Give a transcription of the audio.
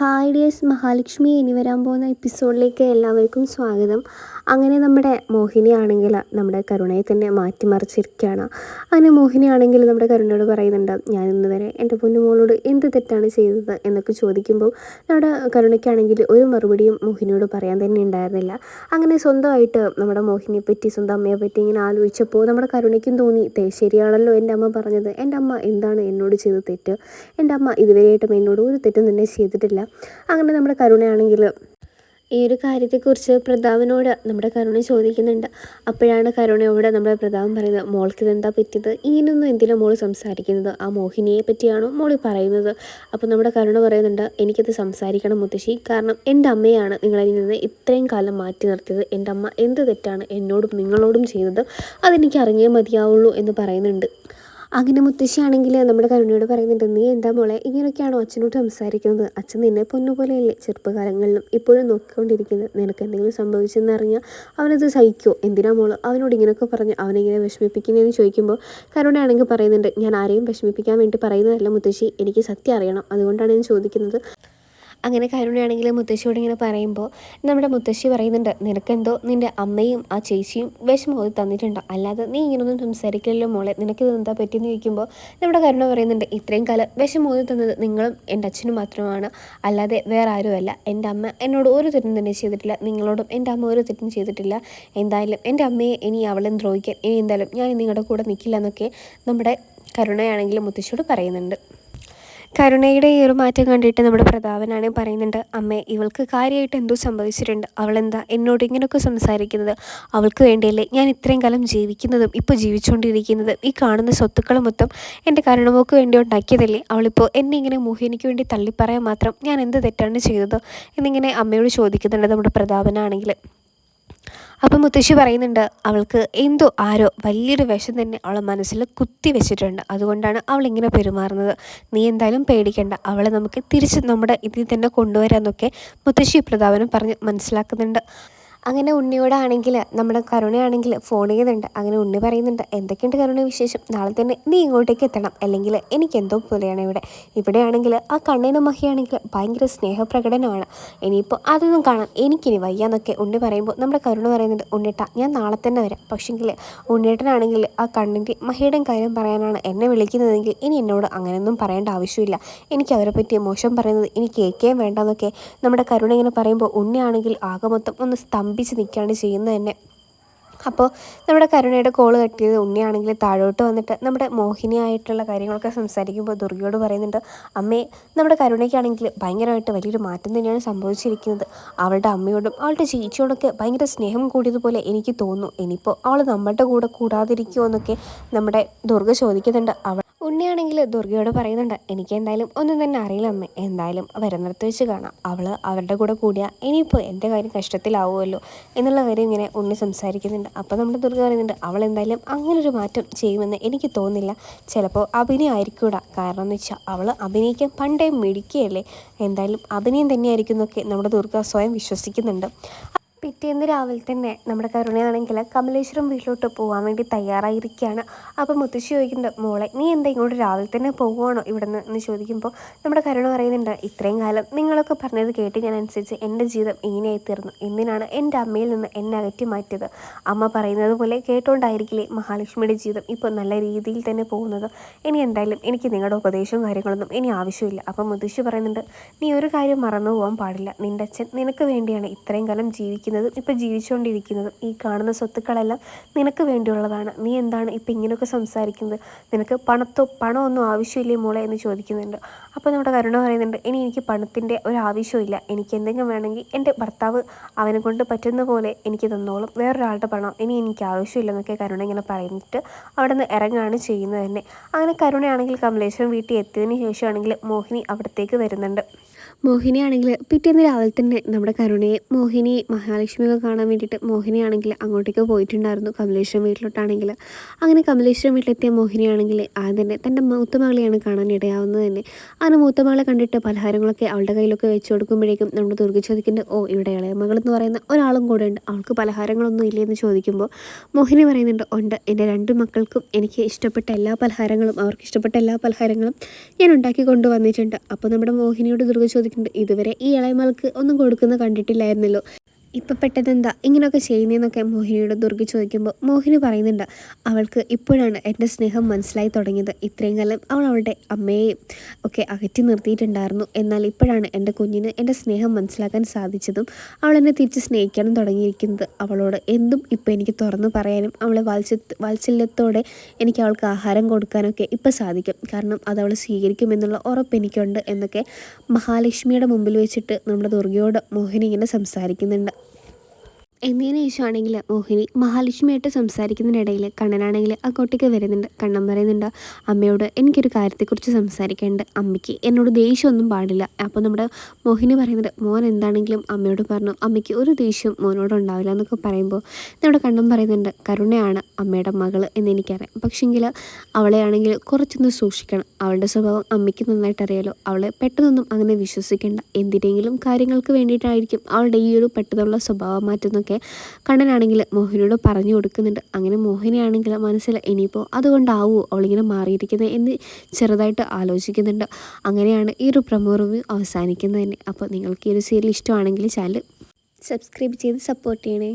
Hi dears, Mahalakshmi ഇനി വരാൻ പോകുന്ന എപ്പിസോഡിലേക്ക് എല്ലാവർക്കും സ്വാഗതം. അങ്ങനെ നമ്മുടെ മോഹിനിയാണെങ്കിൽ നമ്മുടെ കരുണയെ തന്നെ മാറ്റിമറിച്ചിരിക്കുകയാണ്. അങ്ങനെ മോഹിനിയാണെങ്കിൽ നമ്മുടെ കരുണയോട് പറയുന്നുണ്ട്, ഞാൻ ഇന്ന് വരെ എൻ്റെ പൊന്നുമോളോട് എന്ത് തെറ്റാണ് ചെയ്തത് എന്നൊക്കെ ചോദിക്കുമ്പോൾ നമ്മുടെ കരുണയ്ക്കാണെങ്കിൽ ഒരു മറുപടിയും മോഹിനിയോട് പറയാൻ തന്നെ ഉണ്ടായിരുന്നില്ല. അങ്ങനെ സ്വന്തമായിട്ട് നമ്മുടെ മോഹിനിയെ പറ്റി, സ്വന്തം അമ്മയെ പറ്റി ഇങ്ങനെ ആലോചിച്ചപ്പോൾ നമ്മുടെ കരുണയ്ക്കും തോന്നി, ശരിയാണല്ലോ എൻ്റെ അമ്മ പറഞ്ഞത്. എൻ്റെ അമ്മ എന്താണ് എന്നോട് ചെയ്ത തെറ്റ്? എൻ്റെ അമ്മ ഇതുവരെയായിട്ടും എന്നോട് ഒരു തെറ്റും തന്നെ ചെയ്തിട്ടില്ല. അങ്ങനെ നമ്മുടെ കരുണയാണെങ്കിൽ ഈ ഒരു കാര്യത്തെക്കുറിച്ച് പ്രതാപനോട് നമ്മുടെ കരുണ ചോദിക്കുന്നുണ്ട്. അപ്പോഴാണ് കരുണയോട് നമ്മുടെ പ്രതാപൻ പറയുന്നത്, മോൾക്ക് ഇതെന്താ പറ്റിയത്? ഇങ്ങനെയൊന്നും എന്തിനാണ് മോൾ സംസാരിക്കുന്നത്? ആ മോഹിനിയെ പറ്റിയാണോ മോൾ പറയുന്നത്? അപ്പോൾ നമ്മുടെ കരുണ പറയുന്നുണ്ട്, എനിക്കത് സംസാരിക്കണം മുത്തശ്ശി, കാരണം എൻ്റെ അമ്മയാണ് നിങ്ങളിൽ നിന്ന് ഇത്രയും കാലം മാറ്റി നിർത്തിയത്. എൻ്റെ അമ്മ എന്ത് തെറ്റാണ് എന്നോടും നിങ്ങളോടും ചെയ്തത് അതെനിക്ക് അറിഞ്ഞേ മതിയാവുള്ളൂ എന്ന് പറയുന്നുണ്ട്. അങ്ങനെ മുത്തശ്ശിയാണെങ്കിൽ നമ്മുടെ കരുണയോട് പറയുന്നുണ്ട്, നീ എന്താ മോളെ ഇങ്ങനെയൊക്കെയാണോ അച്ഛനോട് സംസാരിക്കുന്നത്? അച്ഛൻ നിന്നെ പൊന്നുപോലെയല്ലേ ചെറുപ്പകാലങ്ങളിലും ഇപ്പോഴും നോക്കിക്കൊണ്ടിരിക്കുന്നത്. നിനക്ക് എന്തെങ്കിലും സംഭവിച്ചെന്നറിഞ്ഞാൽ അവനത് സഹിക്കുമോ? എന്തിനാ മോള് അവനോട് ഇങ്ങനെയൊക്കെ പറഞ്ഞ് അവനെങ്ങനെ വിഷമിപ്പിക്കുന്നതെന്ന് ചോദിക്കുമ്പോൾ കരുണയാണെങ്കിൽ പറയുന്നുണ്ട്, ഞാൻ ആരെയും വിഷമിപ്പിക്കാൻ വേണ്ടി പറയുന്നതല്ല മുത്തശ്ശി, എനിക്ക് സത്യം അറിയണം, അതുകൊണ്ടാണ് ഞാൻ ചോദിക്കുന്നത്. അങ്ങനെ കരുണയാണെങ്കിൽ മുത്തശ്ശിയോട് ഇങ്ങനെ പറയുമ്പോൾ നമ്മുടെ മുത്തശ്ശി പറയുന്നുണ്ട്, നിനക്കെന്തോ നിൻ്റെ അമ്മയും ആ ചേച്ചിയും വിഷമം തന്നിട്ടുണ്ട്, അല്ലാതെ നീ ഇങ്ങനൊന്നും സംസാരിക്കില്ലല്ലോ മോളെ, നിനക്കിത് എന്താ പറ്റിയെന്ന് ചോദിക്കുമ്പോൾ നമ്മുടെ കരുണ പറയുന്നുണ്ട്, ഇത്രയും കാലം വിഷമം തന്നത് നിങ്ങളും എൻ്റെ അച്ഛനും മാത്രമാണ്, അല്ലാതെ വേറെ ആരുമല്ല. എൻ്റെ അമ്മ എന്നോട് ഒരു തെറ്റും തന്നെ ചെയ്തിട്ടില്ല, നിങ്ങളോടും എൻ്റെ അമ്മ ഒരു തെറ്റും ചെയ്തിട്ടില്ല. എന്തായാലും എൻ്റെ അമ്മയെ ഇനി അവളെ ദ്രോഹിക്കാൻ ഇനി എന്തായാലും ഞാൻ നിങ്ങളുടെ കൂടെ നിൽക്കില്ല എന്നൊക്കെ നമ്മുടെ കരുണയാണെങ്കിൽ മുത്തശ്ശിയോട് പറയുന്നുണ്ട്. കരുണയുടെ ഈ ഒരു മാറ്റം കണ്ടിട്ട് നമ്മുടെ പ്രതാപനാണ് പറയുന്നുണ്ട്, അമ്മേ ഇവൾക്ക് കാര്യമായിട്ട് എന്തോ സംഭവിച്ചിട്ടുണ്ട്, അവളെന്താ എന്നോട് ഇങ്ങനെയൊക്കെ സംസാരിക്കുന്നത്? അവൾക്ക് വേണ്ടിയല്ലേ ഞാൻ ഇത്രയും കാലം ജീവിക്കുന്നതും ഇപ്പോൾ ജീവിച്ചുകൊണ്ടിരിക്കുന്നതും? ഈ കാണുന്ന സ്വത്തുക്കൾ മൊത്തം എൻ്റെ കരുണമോൾക്ക് വേണ്ടി ഉണ്ടാക്കിയതല്ലേ? അവളിപ്പോൾ എന്നെ ഇങ്ങനെ മോഹിനിക്ക് വേണ്ടി തള്ളിപ്പറയാൻ മാത്രം ഞാൻ എന്ത് തെറ്റാണ് ചെയ്തത് എന്നിങ്ങനെ അമ്മയോട് ചോദിക്കുന്നുണ്ട് നമ്മുടെ പ്രതാപനാണെങ്കിൽ. അപ്പം മുത്തശ്ശി പറയുന്നുണ്ട്, അവൾക്ക് എന്തോ ആരോ വലിയൊരു വിഷം തന്നെ അവളെ മനസ്സിൽ കുത്തി വെച്ചിട്ടുണ്ട്, അതുകൊണ്ടാണ് അവളിങ്ങനെ പെരുമാറുന്നത്. നീ എന്തായാലും പേടിക്കണ്ട, അവളെ നമുക്ക് തിരിച്ച് നമ്മുടെ ഇതിൽ തന്നെ കൊണ്ടുവരാമെന്നൊക്കെ മുത്തശ്ശി പ്രതാപനും പറഞ്ഞ് മനസ്സിലാക്കുന്നുണ്ട്. അങ്ങനെ ഉണ്ണിയോടാണെങ്കിൽ നമ്മുടെ കരുണയാണെങ്കിൽ ഫോൺ ചെയ്യുന്നുണ്ട്. അങ്ങനെ ഉണ്ണി പറയുന്നുണ്ട്, എന്തൊക്കെയുണ്ട് കരുണ വിശേഷം? നാളെ തന്നെ നീ ഇങ്ങോട്ടേക്ക് എത്തണം, അല്ലെങ്കിൽ എനിക്കെന്തോ പോലെയാണ് ഇവിടെയാണെങ്കിൽ ആ കണ്ണനും മഹിയാണെങ്കിൽ ഭയങ്കര സ്നേഹപ്രകടനമാണ്. ഇനിയിപ്പോൾ അതൊന്നും കാണാൻ എനിക്കിനി വയ്യാന്നൊക്കെ ഉണ്ണി പറയുമ്പോൾ നമ്മുടെ കരുണ പറയുന്നുണ്ട്, ഉണ്ണിട്ട ഞാൻ നാളെ തന്നെ വരാം, പക്ഷെങ്കിൽ ഉണ്ണിയേട്ടനാണെങ്കിൽ ആ കണ്ണിൻ്റെ മഹിയുടെയും കാര്യം പറയാനാണ് എന്നെ വിളിക്കുന്നതെങ്കിൽ ഇനി എന്നോട് അങ്ങനെയൊന്നും പറയേണ്ട ആവശ്യമില്ല, എനിക്ക് അവരെ പറ്റി മോശം പറയുന്നത് ഇനി കേൾക്കുകയും വേണ്ടെന്നൊക്കെ നമ്മുടെ കരുണ ഇങ്ങനെ പറയുമ്പോൾ ഉണ്ണിയാണെങ്കിൽ ആകെ മൊത്തം ഒന്ന് സ്തംഭിച്ച് നിൽക്കുകയാണ് ചെയ്യുന്നത് തന്നെ. അപ്പോൾ നമ്മുടെ കരുണയുടെ കോള് കട്ടിയത് ഉണ്ണിയാണെങ്കിൽ താഴോട്ട് വന്നിട്ട് നമ്മുടെ മോഹിനിയായിട്ടുള്ള കാര്യങ്ങളൊക്കെ സംസാരിക്കുമ്പോൾ ദുർഗയോട് പറയുന്നുണ്ട്, അമ്മേ നമ്മുടെ കരുണയ്ക്കാണെങ്കിൽ ഭയങ്കരമായിട്ട് വലിയൊരു മാറ്റം തന്നെയാണ് സംഭവിച്ചിരിക്കുന്നത്. അവളുടെ അമ്മയോടും അവളുടെ ചേച്ചിയോടൊക്കെ ഭയങ്കര സ്നേഹം കൂടിയതുപോലെ എനിക്ക് തോന്നുന്നു. ഇനിയിപ്പോൾ അവൾ നമ്മളുടെ കൂടെ കൂടാതിരിക്കുമോ എന്നൊക്കെ നമ്മുടെ ദുർഗ ചോദിക്കുന്നുണ്ട്. ഉണ്ണിയാണെങ്കിൽ ദുർഗയോട് പറയുന്നുണ്ട്, എനിക്ക് എന്തായാലും ഒന്നും തന്നെ അറിയില്ല അമ്മേ, എന്തായാലും വരുന്നിടത്ത് വെച്ച് കാണാം. അവൾ അവരുടെ കൂടെ കൂടിയാൽ ഇനിയിപ്പോൾ എൻ്റെ കാര്യം കഷ്ടത്തിലാവുമല്ലോ എന്നുള്ള കാര്യം ഇങ്ങനെ ഉണ്ണി സംസാരിക്കുന്നുണ്ട്. അപ്പോൾ നമ്മുടെ ദുർഗ പറയുന്നുണ്ട്, അവൾ എന്തായാലും അങ്ങനൊരു മാറ്റം ചെയ്യുമെന്ന് എനിക്ക് തോന്നുന്നില്ല, ചിലപ്പോൾ അഭിനയം ആയിരിക്കൂടാ, കാരണം എന്ന് വെച്ചാൽ അവൾ അഭിനയിക്കാൻ പണ്ടേ മിടിക്കുകയല്ലേ, എന്തായാലും അഭിനയം തന്നെയായിരിക്കും എന്നൊക്കെ നമ്മുടെ ദുർഗ സ്വയം വിശ്വസിക്കുന്നുണ്ട്. പിറ്റേന്ന് രാവിലെ തന്നെ നമ്മുടെ കരുണയാണെങ്കിൽ കമലേശ്വരം വീട്ടിലോട്ട് പോകാൻ വേണ്ടി തയ്യാറായിരിക്കുകയാണ്. അപ്പോൾ മുത്തശ്ശി ചോദിക്കുന്നുണ്ട്, മോളെ നീ എന്താ ഇങ്ങോട്ട് രാവിലെ തന്നെ പോകുവാണോ ഇവിടെ നിന്ന് എന്ന് ചോദിക്കുമ്പോൾ നമ്മുടെ കരുണ പറയുന്നുണ്ട്, ഇത്രയും കാലം നിങ്ങളൊക്കെ പറഞ്ഞത് കേട്ട് ഞാൻ അനുസരിച്ച് എൻ്റെ ജീവിതം ഇങ്ങനെയായി തീർന്നു, എന്തിനാണ് എൻ്റെ അമ്മയിൽ നിന്ന് എന്നെ അകറ്റി മാറ്റിയത്? അമ്മ പറയുന്നത് പോലെ കേട്ടോണ്ടായിരിക്കില്ലേ മഹാലക്ഷ്മിയുടെ ജീവിതം ഇപ്പോൾ നല്ല രീതിയിൽ തന്നെ പോകുന്നത്? ഇനി എന്തായാലും എനിക്ക് നിങ്ങളുടെ ഉപദേശവും കാര്യങ്ങളൊന്നും ഇനി ആവശ്യമില്ല. അപ്പം മുത്തശ്ശി പറയുന്നുണ്ട്, നീ ഒരു കാര്യം മറന്നു പോകാൻ പാടില്ല, നിൻ്റെ അച്ഛൻ നിനക്ക് വേണ്ടിയാണ് ഇത്രയും കാലം ജീവിക്കുന്നതും ഇപ്പോൾ ജീവിച്ചുകൊണ്ടിരിക്കുന്നതും. ഈ കാണുന്ന സ്വത്തുക്കളെല്ലാം നിനക്ക് വേണ്ടിയുള്ളതാണ്, നീ എന്താണ് ഇപ്പോൾ ഇങ്ങനെയൊക്കെ സംസാരിക്കുന്നത്? നിനക്ക് പണമൊന്നും ആവശ്യമില്ലേ മോളെ എന്ന് ചോദിക്കുന്നുണ്ട്. അപ്പോൾ നമ്മുടെ കരുണ പറയുന്നുണ്ട്, ഇനി എനിക്ക് പണത്തിൻ്റെ ഒരു ആവശ്യമില്ല, എനിക്ക് എന്തെങ്കിലും വേണമെങ്കിൽ എൻ്റെ ഭർത്താവ് അവനെ കൊണ്ട് പറ്റുന്ന പോലെ എനിക്ക് തന്നോളും, വേറൊരാളുടെ പണം ഇനി എനിക്ക് ആവശ്യമില്ലെന്നൊക്കെ കരുണ ഇങ്ങനെ പറഞ്ഞിട്ട് അവിടെ നിന്ന് ഇറങ്ങുകയാണ് ചെയ്യുന്നത് തന്നെ. അങ്ങനെ കരുണയാണെങ്കിൽ കമലേശ്വരം വീട്ടിൽ എത്തിയതിന് ശേഷമാണെങ്കിൽ മോഹിനി അവിടത്തേക്ക് വരുന്നുണ്ട്. മോഹിനിയാണെങ്കിൽ പിറ്റേന്ന് രാവിലെ തന്നെ നമ്മുടെ കരുണയെ മോഹിനി മഹാലക്ഷ്മിയൊക്കെ കാണാൻ വേണ്ടിയിട്ട് മോഹിനിയാണെങ്കിൽ അങ്ങോട്ടേക്ക് പോയിട്ടുണ്ടായിരുന്നു, കമലേശ്വരം വീട്ടിലോട്ടാണെങ്കിൽ. അങ്ങനെ കമലേശ്വരം വീട്ടിലെത്തിയ മോഹിനിയാണെങ്കിൽ ആദ്യം തന്നെ തൻ്റെ മൂത്ത മകളെയാണ് കാണാൻ ഇടയാവുന്നത് തന്നെ. അങ്ങനെ മൂത്ത മകളെ കണ്ടിട്ട് പലഹാരങ്ങളൊക്കെ അവളുടെ കയ്യിലൊക്കെ വെച്ച് കൊടുക്കുമ്പോഴേക്കും നമ്മുടെ ദുർഗ ചോദിക്കുന്നുണ്ട്, ഓ ഇവിടെ ഇളയ മകളെന്ന് പറയുന്ന ഒരാളും കൂടെ ഉണ്ട്, അവൾക്ക് പലഹാരങ്ങളൊന്നും ഇല്ലയെന്ന് ചോദിക്കുമ്പോൾ മോഹിനി പറയുന്നുണ്ട്, ഉണ്ട്, എൻ്റെ രണ്ട് മക്കൾക്കും എനിക്ക് ഇഷ്ടപ്പെട്ട എല്ലാ പലഹാരങ്ങളും അവർക്ക് ഇഷ്ടപ്പെട്ട എല്ലാ പലഹാരങ്ങളും ഞാൻ ഉണ്ടാക്കി കൊണ്ടുവന്നിട്ടുണ്ട്. അപ്പോൾ നമ്മുടെ മോഹിനിയോട് ദുർഗ ചോദിക്കുന്നുണ്ട്, ഇതുവരെ ഈ ഇളയമൾക്ക് ഒന്നും കൊടുക്കുന്ന കണ്ടിട്ടില്ലായിരുന്നല്ലോ, ഇപ്പം പെട്ടെന്നെന്താ ഇങ്ങനെയൊക്കെ ചെയ്യുന്നതെന്നൊക്കെ മോഹിനിയോട് ദുർഗ ചോദിക്കുമ്പോൾ മോഹിനി പറയുന്നുണ്ട്, അവൾക്ക് ഇപ്പോഴാണ് എൻ്റെ സ്നേഹം മനസ്സിലായി തുടങ്ങിയത്. ഇത്രയും കാലം അവൾ അവളുടെ അമ്മയെയും ഒക്കെ അകറ്റി നിർത്തിയിട്ടുണ്ടായിരുന്നു. എന്നാൽ ഇപ്പോഴാണ് എൻ്റെ കുഞ്ഞിന് എൻ്റെ സ്നേഹം മനസ്സിലാക്കാൻ സാധിച്ചതും അവൾ എന്നെ തിരിച്ച് സ്നേഹിക്കാനും തുടങ്ങിയിരിക്കുന്നത്. അവളോട് എന്തും ഇപ്പോൾ എനിക്ക് തുറന്നു പറയാനും അവളെ വാത്സല്യത്തോടെ എനിക്ക് അവൾക്ക് ആഹാരം കൊടുക്കാനൊക്കെ ഇപ്പോൾ സാധിക്കും. കാരണം അത് അവൾ സ്വീകരിക്കുമെന്നുള്ള ഉറപ്പ് എനിക്കുണ്ട് എന്നൊക്കെ മഹാലക്ഷ്മിയുടെ മുമ്പിൽ വെച്ചിട്ട് നമ്മുടെ ദുർഗയോട് മോഹിനി ഇങ്ങനെ സംസാരിക്കുന്നുണ്ട്. എന്നതിന് ശേഷമാണെങ്കിൽ മോഹിനി മഹാലക്ഷ്മിയായിട്ട് സംസാരിക്കുന്നതിനിടയിൽ കണ്ണനാണെങ്കിൽ അങ്ങോട്ടേക്ക് വരുന്നുണ്ട്. കണ്ണൻ പറയുന്നുണ്ട്, അമ്മയോട് എനിക്കൊരു കാര്യത്തെക്കുറിച്ച് സംസാരിക്കാനുണ്ട്, അമ്മയ്ക്ക് എന്നോട് ദേഷ്യമൊന്നും പാടില്ല. അപ്പോൾ നമ്മുടെ മോഹിനി പറയുന്നുണ്ട്, മോൻ എന്താണെങ്കിലും അമ്മയോട് പറഞ്ഞു, അമ്മയ്ക്ക് ഒരു ദേഷ്യം മോനോട് ഉണ്ടാവില്ല എന്നൊക്കെ പറയുമ്പോൾ നമ്മുടെ കണ്ണൻ പറയുന്നുണ്ട്, കരുണയാണ് അമ്മയുടെ മകൾ എന്നെനിക്കറിയാം, പക്ഷെങ്കിൽ അവളെയാണെങ്കിൽ കുറച്ചൊന്ന് സൂക്ഷിക്കണം. അവളുടെ സ്വഭാവം അമ്മയ്ക്ക് നന്നായിട്ട് അറിയാലോ. അവളെ പെട്ടെന്നൊന്നും അങ്ങനെ വിശ്വസിക്കേണ്ട, എന്തിനെങ്കിലും കാര്യങ്ങൾക്ക് വേണ്ടിയിട്ടായിരിക്കും അവളുടെ ഈ ഒരു പെട്ടെന്നുള്ള സ്വഭാവം മാറ്റുന്നൊക്കെ കണ്ണനാണെങ്കിൽ മോഹിനിയോട് പറഞ്ഞു കൊടുക്കുന്നുണ്ട്. അങ്ങനെ മോഹിനിയാണെങ്കിൽ മനസ്സിൽ ഇനിയിപ്പോൾ അതുകൊണ്ടാവുമോ അവളിങ്ങനെ മാറിയിരിക്കുന്നത് എന്ന് ചെറുതായിട്ട് ആലോചിക്കുന്നുണ്ട്. അങ്ങനെയാണ് ഈ ഒരു പ്രൊമോ റിവ്യൂ അവസാനിക്കുന്നത് തന്നെ. അപ്പോൾ നിങ്ങൾക്ക് ഈ ഒരു സീരിയൽ ഇഷ്ടമാണെങ്കിൽ ചാനൽ സബ്സ്ക്രൈബ് ചെയ്ത് സപ്പോർട്ട് ചെയ്യണേ.